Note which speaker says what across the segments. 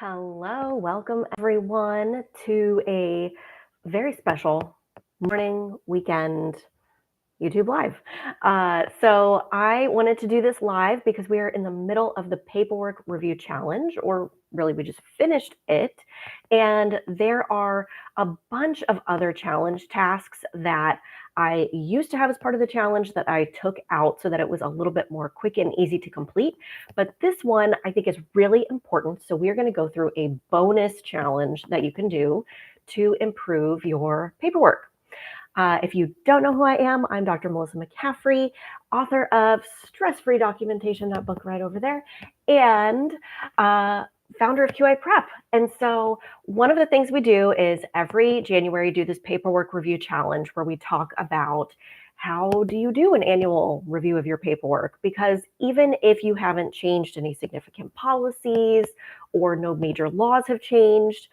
Speaker 1: Hello, welcome everyone to a very special morning weekend YouTube Live. So I wanted to do this live because we are in the middle of the paperwork review challenge, or really we just finished it. And there are a bunch of other challenge tasks that I used to have as part of the challenge that I took out so that it was a little bit more quick and easy to complete. But this one I think is really important. So we're going to go through a bonus challenge that you can do to improve your paperwork. If you don't know who I am, I'm Dr. Maelisa McCaffrey, author of Stress-Free Documentation, that book right over there, and founder of QA Prep. And so one of the things we do is every January do this paperwork review challenge where we talk about how do you do an annual review of your paperwork? Because even if you haven't changed any significant policies or no major laws have changed,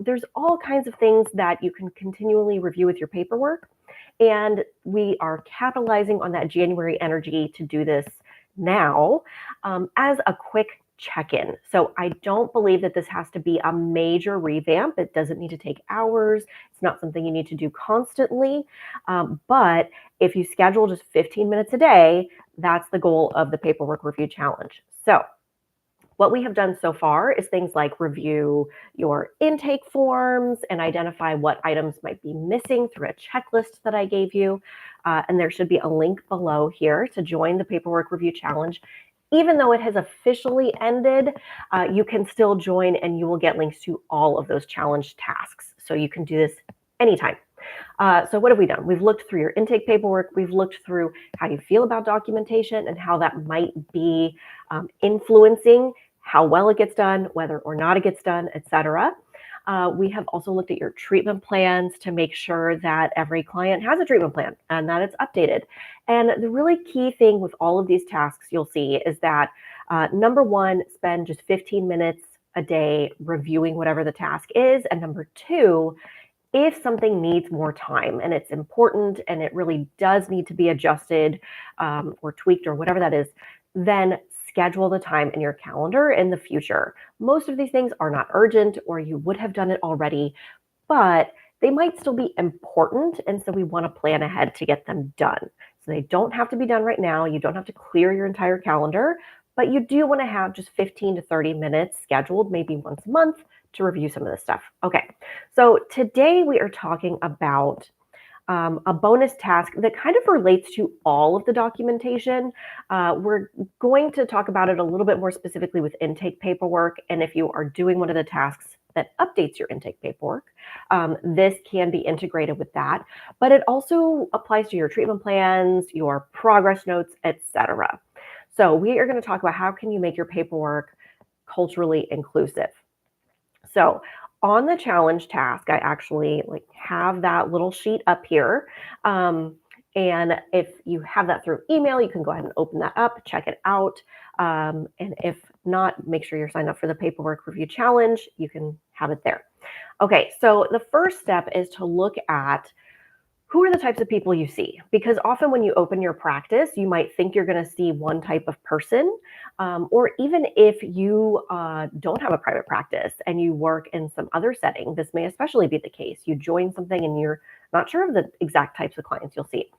Speaker 1: there's all kinds of things that you can continually review with your paperwork. And we are capitalizing on that January energy to do this now as a quick check-in. So I don't believe that this has to be a major revamp. It doesn't need to take hours. It's not something you need to do constantly. But if you schedule just 15 minutes a day, that's the goal of the paperwork review challenge. So what we have done so far is things like review your intake forms and identify what items might be missing through a checklist that I gave you. And there should be a link below here to join the paperwork review challenge. Even though it has officially ended, you can still join and you will get links to all of those challenge tasks. So you can do this anytime. So what have we done? We've looked through your intake paperwork. We've looked through how you feel about documentation and how that might be influencing how well it gets done, whether or not it gets done, etc. We have also looked at your treatment plans to make sure that every client has a treatment plan and that it's updated. And the really key thing with all of these tasks you'll see is that number one, spend just 15 minutes a day reviewing whatever the task is. And number two, if something needs more time and it's important and it really does need to be adjusted or tweaked or whatever that is, then schedule the time in your calendar in the future. Most of these things are not urgent or you would have done it already, but they might still be important. And so we want to plan ahead to get them done. So they don't have to be done right now. You don't have to clear your entire calendar, but you do want to have just 15 to 30 minutes scheduled, maybe once a month, to review some of this stuff. Okay, so today we are talking about a bonus task that kind of relates to all of the documentation. We're going to talk about it a little bit more specifically with intake paperwork. And if you are doing one of the tasks that updates your intake paperwork, this can be integrated with that. But it also applies to your treatment plans, your progress notes, etc. So we are going to talk about how can you make your paperwork culturally inclusive. So on the challenge task, I actually have that little sheet up here. And if you have that through email, you can go ahead and open that up, check it out. And if not, make sure you're signed up for the paperwork review challenge. You can have it there. Okay, so the first step is to look at who are the types of people you see? Because often when you open your practice, you might think you're going to see one type of person, or even if you don't have a private practice and you work in some other setting, this may especially be the case. You join something and you're not sure of the exact types of clients you'll see.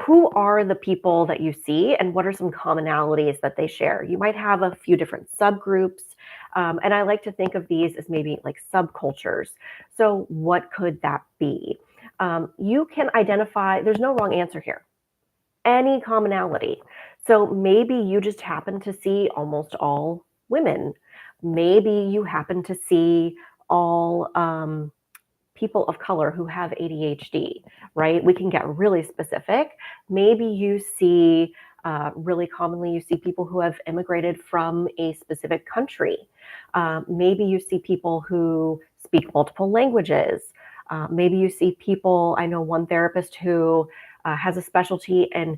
Speaker 1: Who are the people that you see and what are some commonalities that they share? You might have a few different subgroups, and I like to think of these as maybe like subcultures. So what could that be? You can identify, there's no wrong answer here, any commonality. So maybe you just happen to see almost all women. Maybe you happen to see all people of color who have ADHD, right? We can get really specific. Maybe you see, really commonly, you see people who have immigrated from a specific country. Maybe you see people who speak multiple languages. Maybe you see people, I know one therapist who has a specialty in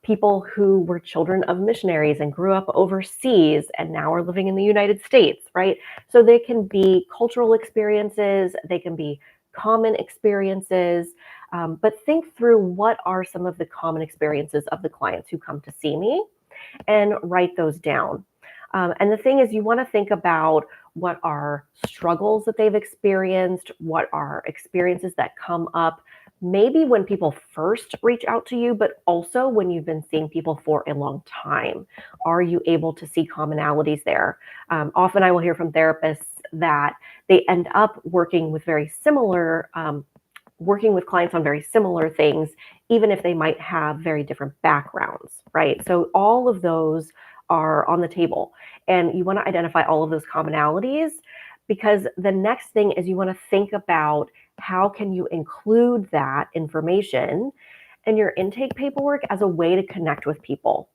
Speaker 1: people who were children of missionaries and grew up overseas and now are living in the United States, right? So they can be cultural experiences, they can be common experiences, but think through what are some of the common experiences of the clients who come to see me and write those down. And the thing is, you want to think about what are struggles that they've experienced, what are experiences that come up, maybe when people first reach out to you, but also when you've been seeing people for a long time. Are you able to see commonalities there? Often I will hear from therapists that they end up working with working with clients on very similar things, even if they might have very different backgrounds, right? So all of those are on the table, and you want to identify all of those commonalities, because the next thing is you want to think about how can you include that information in your intake paperwork as a way to connect with people.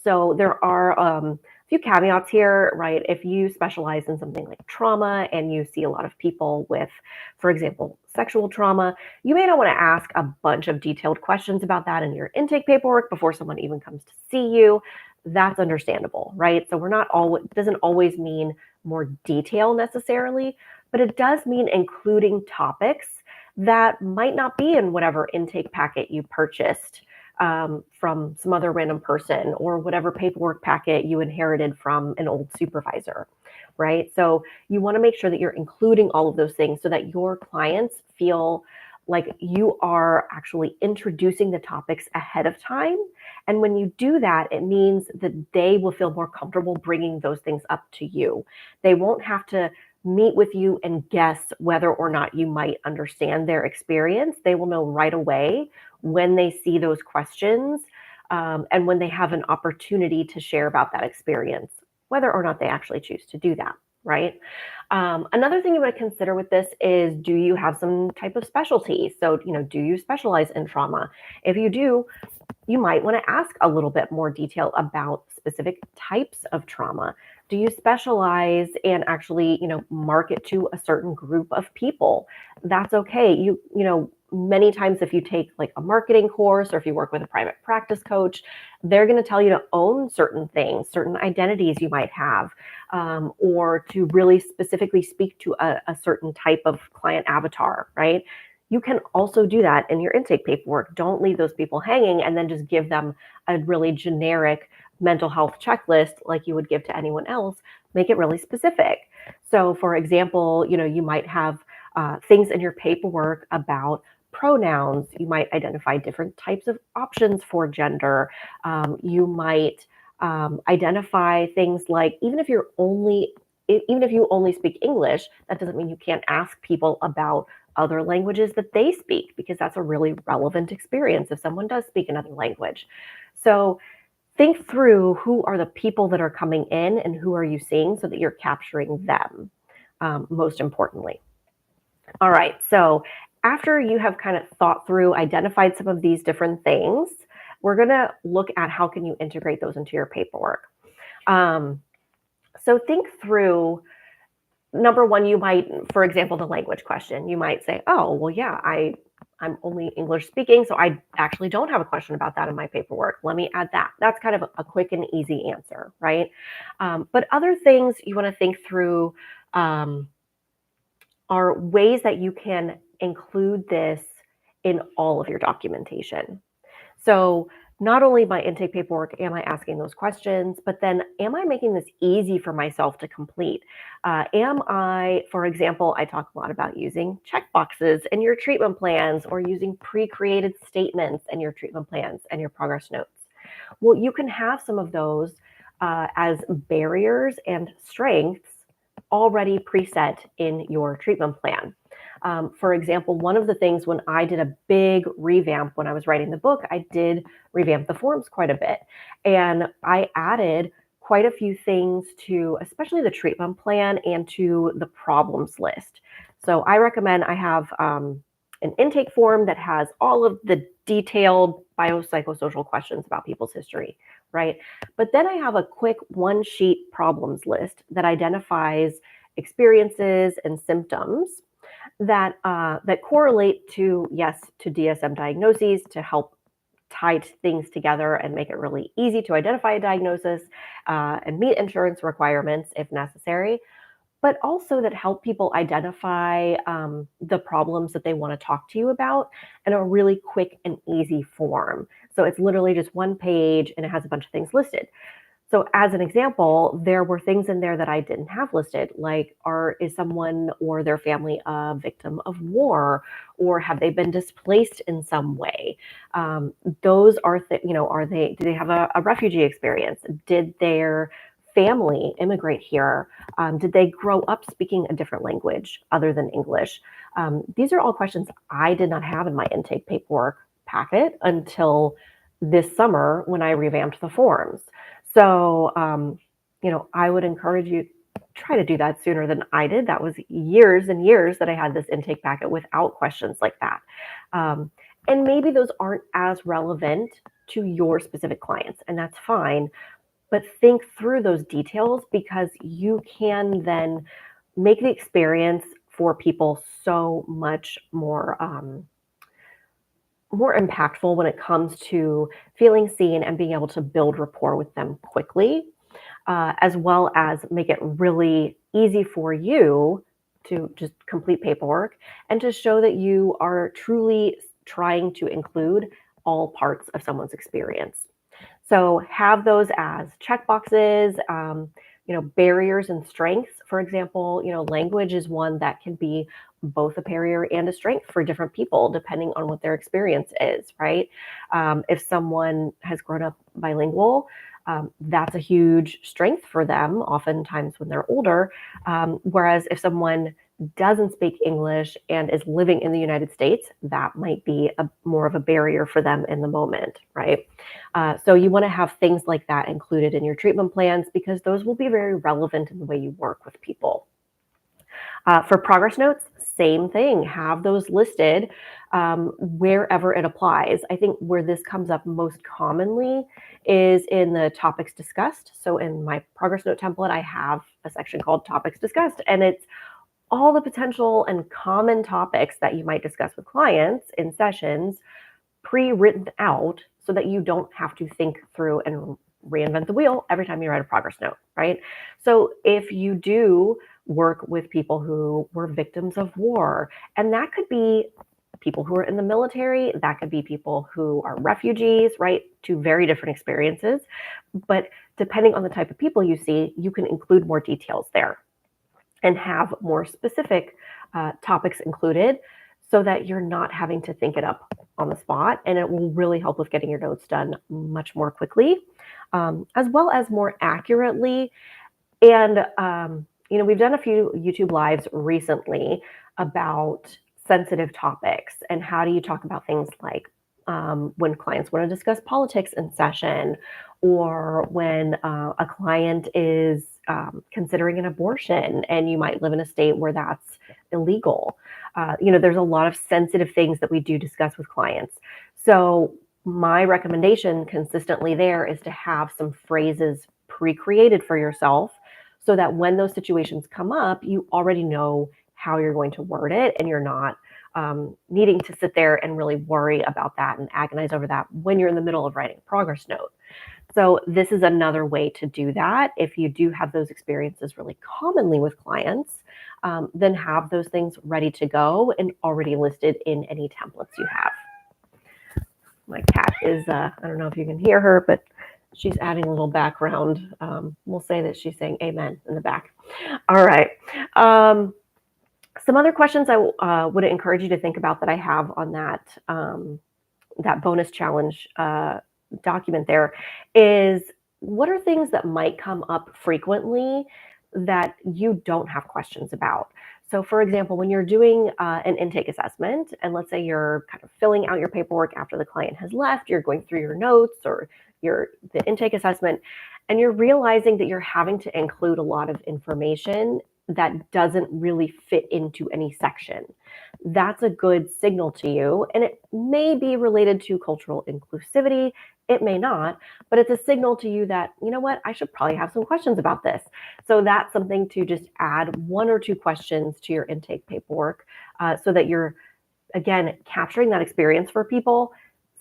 Speaker 1: So there are a few caveats here, right? If you specialize in something like trauma and you see a lot of people with, for example, sexual trauma, you may not want to ask a bunch of detailed questions about that in your intake paperwork before someone even comes to see you. That's understandable, right? So doesn't always mean more detail necessarily, but it does mean including topics that might not be in whatever intake packet you purchased from some other random person, or whatever paperwork packet you inherited from an old supervisor, right? So you want to make sure that you're including all of those things so that your clients feel like you are actually introducing the topics ahead of time. And when you do that, it means that they will feel more comfortable bringing those things up to you. They won't have to meet with you and guess whether or not you might understand their experience. They will know right away when they see those questions, and when they have an opportunity to share about that experience, whether or not they actually choose to do that, right? Another thing you want to consider with this is, do you have some type of specialty? So, do you specialize in trauma? If you do, you might want to ask a little bit more detail about specific types of trauma. Do you specialize and actually, market to a certain group of people? That's okay. Many times if you take like a marketing course, or if you work with a private practice coach, they're going to tell you to own certain things, certain identities you might have, or to really specifically speak to a certain type of client avatar, right? You can also do that in your intake paperwork. Don't leave those people hanging and then just give them a really generic mental health checklist like you would give to anyone else. Make it really specific. So, for example, you might have things in your paperwork about pronouns. You might identify different types of options for gender. You might identify things like, even if you only speak English, that doesn't mean you can't ask people about other languages that they speak, because that's a really relevant experience if someone does speak another language. So think through, who are the people that are coming in and who are you seeing, so that you're capturing them, most importantly. All right, so after you have kind of thought through, identified some of these different things, we're going to look at how can you integrate those into your paperwork. So think through, number one, you might, for example, the language question, you might say, oh, well, yeah, I'm only English speaking, so I actually don't have a question about that in my paperwork. Let me add that. That's kind of a quick and easy answer, right? But other things you want to think through are ways that you can include this in all of your documentation. So not only my intake paperwork am I asking those questions, but then am I making this easy for myself to complete? Am I, for example, I talk a lot about using checkboxes in your treatment plans, or using pre-created statements in your treatment plans and your progress notes. Well, you can have some of those as barriers and strengths already preset in your treatment plan. For example, one of the things, when I did a big revamp when I was writing the book, I did revamp the forms quite a bit. And I added quite a few things to, especially the treatment plan, and to the problems list. So I recommend I have an intake form that has all of the detailed biopsychosocial questions about people's history, right? But then I have a quick one-sheet problems list that identifies experiences and symptoms that correlate to DSM diagnoses, to help tie things together and make it really easy to identify a diagnosis, and meet insurance requirements if necessary, but also that help people identify the problems that they want to talk to you about in a really quick and easy form. So it's literally just one page and it has a bunch of things listed. So as an example, there were things in there that I didn't have listed, like is someone or their family a victim of war, or have they been displaced in some way? Those are, do they have a refugee experience? Did their family immigrate here? Did they grow up speaking a different language other than English? These are all questions I did not have in my intake paperwork packet until this summer when I revamped the forms. So, I would encourage you try to do that sooner than I did. That was years and years that I had this intake packet without questions like that. And maybe those aren't as relevant to your specific clients, and that's fine. But think through those details because you can then make the experience for people so much more impactful when it comes to feeling seen and being able to build rapport with them quickly, as well as make it really easy for you to just complete paperwork and to show that you are truly trying to include all parts of someone's experience. So have those as checkboxes, barriers and strengths. For example, language is one that can be both a barrier and a strength for different people, depending on what their experience is, right? If someone has grown up bilingual, that's a huge strength for them, oftentimes when they're older. Whereas if someone doesn't speak English and is living in the United States, that might be more of a barrier for them in the moment, right? So you want to have things like that included in your treatment plans because those will be very relevant in the way you work with people. For progress notes, same thing. Have those listed wherever it applies. I think where this comes up most commonly is in the topics discussed. So in my progress note template, I have a section called topics discussed, and it's all the potential and common topics that you might discuss with clients in sessions pre-written out so that you don't have to think through and reinvent the wheel every time you write a progress note, right? So if you do work with people who were victims of war, and that could be people who are in the military, that could be people who are refugees, right? Two very different experiences. But depending on the type of people you see, you can include more details there and have more specific topics included so that you're not having to think it up on the spot, and it will really help with getting your notes done much more quickly, as well as more accurately. And, we've done a few YouTube lives recently about sensitive topics and how do you talk about things like when clients want to discuss politics in session, or when a client is considering an abortion and you might live in a state where that's illegal. There's a lot of sensitive things that we do discuss with clients. So my recommendation consistently there is to have some phrases pre-created for yourself so that when those situations come up, you already know how you're going to word it and you're not needing to sit there and really worry about that and agonize over that when you're in the middle of writing a progress note. So this is another way to do that. If you do have those experiences really commonly with clients, then have those things ready to go and already listed in any templates you have. My cat is, I don't know if you can hear her, but she's adding a little background. We'll say that she's saying amen in the back. All right. Some other questions I would encourage you to think about that I have on that bonus challenge document there is, what are things that might come up frequently that you don't have questions about? So for example, when you're doing an intake assessment, and let's say you're kind of filling out your paperwork after the client has left, you're going through your notes or the intake assessment, and you're realizing that you're having to include a lot of information that doesn't really fit into any section. That's a good signal to you, and it may be related to cultural inclusivity. It may not, but it's a signal to you that, you know what, I should probably have some questions about this. So that's something to just add 1 or 2 questions to your intake paperwork so that you're, again, capturing that experience for people,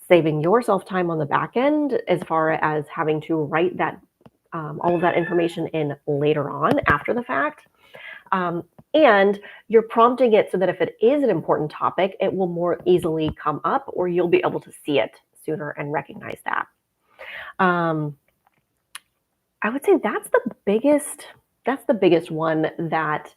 Speaker 1: saving yourself time on the back end as far as having to write that all of that information in later on after the fact. And you're prompting it so that if it is an important topic, it will more easily come up, or you'll be able to see it sooner and recognize that. I would say that's the biggest one that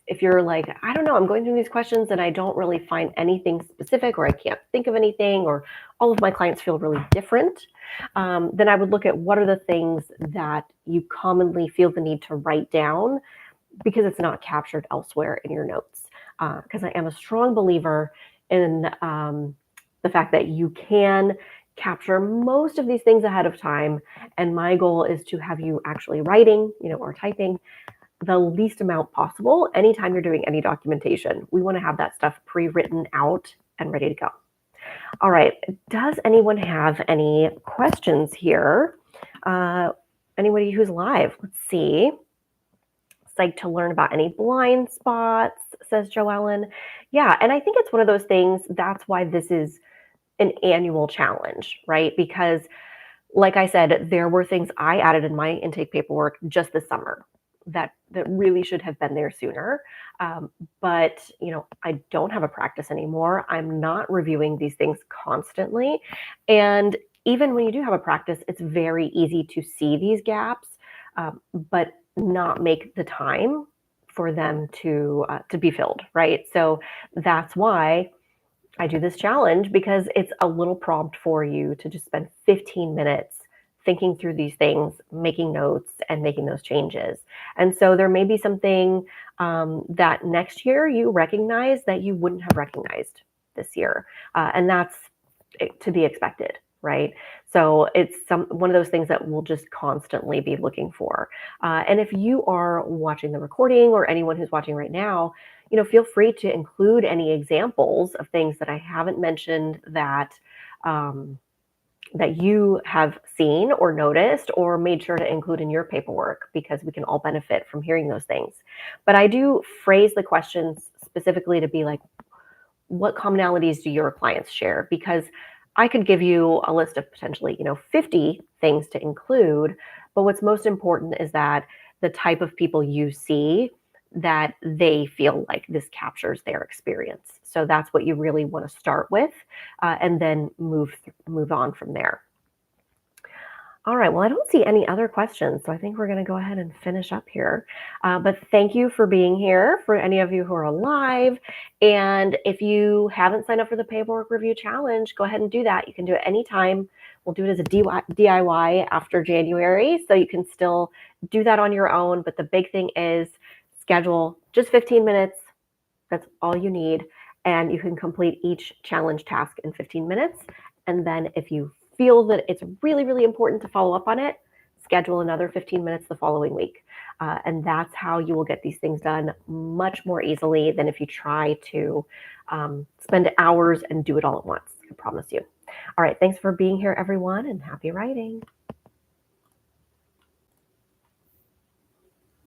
Speaker 1: if you're like, I don't know, I'm going through these questions and I don't really find anything specific, or I can't think of anything, or all of my clients feel really different, then I would look at what are the things that you commonly feel the need to write down because it's not captured elsewhere in your notes. Because I am a strong believer in the fact that you can capture most of these things ahead of time. And my goal is to have you actually writing, or typing the least amount possible anytime you're doing any documentation. We want to have that stuff pre-written out and ready to go. All right. Does anyone have any questions here? Anybody who's live? Let's see. Psyched to learn about any blind spots, says Joellen. Yeah, and I think it's one of those things, that's why this is an annual challenge, right? Because like I said, there were things I added in my intake paperwork just this summer that really should have been there sooner. But I don't have a practice anymore. I'm not reviewing these things constantly. And even when you do have a practice, it's very easy to see these gaps, but not make the time for them to be filled, right? So that's why I do this challenge, because it's a little prompt for you to just spend 15 minutes thinking through these things, making notes, and making those changes. And so there may be something that next year you recognize that you wouldn't have recognized this year. And that's to be expected, right? So it's one of those things that we'll just constantly be looking for. And if you are watching the recording, or anyone who's watching right now, feel free to include any examples of things that I haven't mentioned that that you have seen or noticed or made sure to include in your paperwork, because we can all benefit from hearing those things. But I do phrase the questions specifically to be like, what commonalities do your clients share? Because I could give you a list of potentially, 50 things to include, but what's most important is that the type of people you see, that they feel like this captures their experience. So that's what you really want to start with, and then move on from there. All right, well, I don't see any other questions, so I think we're going to go ahead and finish up here. But thank you for being here, for any of you who are live. And if you haven't signed up for the Paperwork Review Challenge, go ahead and do that. You can do it anytime. We'll do it as a DIY after January, so you can still do that on your own. But the big thing is schedule just 15 minutes. That's all you need. And you can complete each challenge task in 15 minutes. And then if you feel that it's really, really important to follow up on it, schedule another 15 minutes the following week. And that's how you will get these things done much more easily than if you try to spend hours and do it all at once. I promise you. All right, thanks for being here, everyone, and happy writing.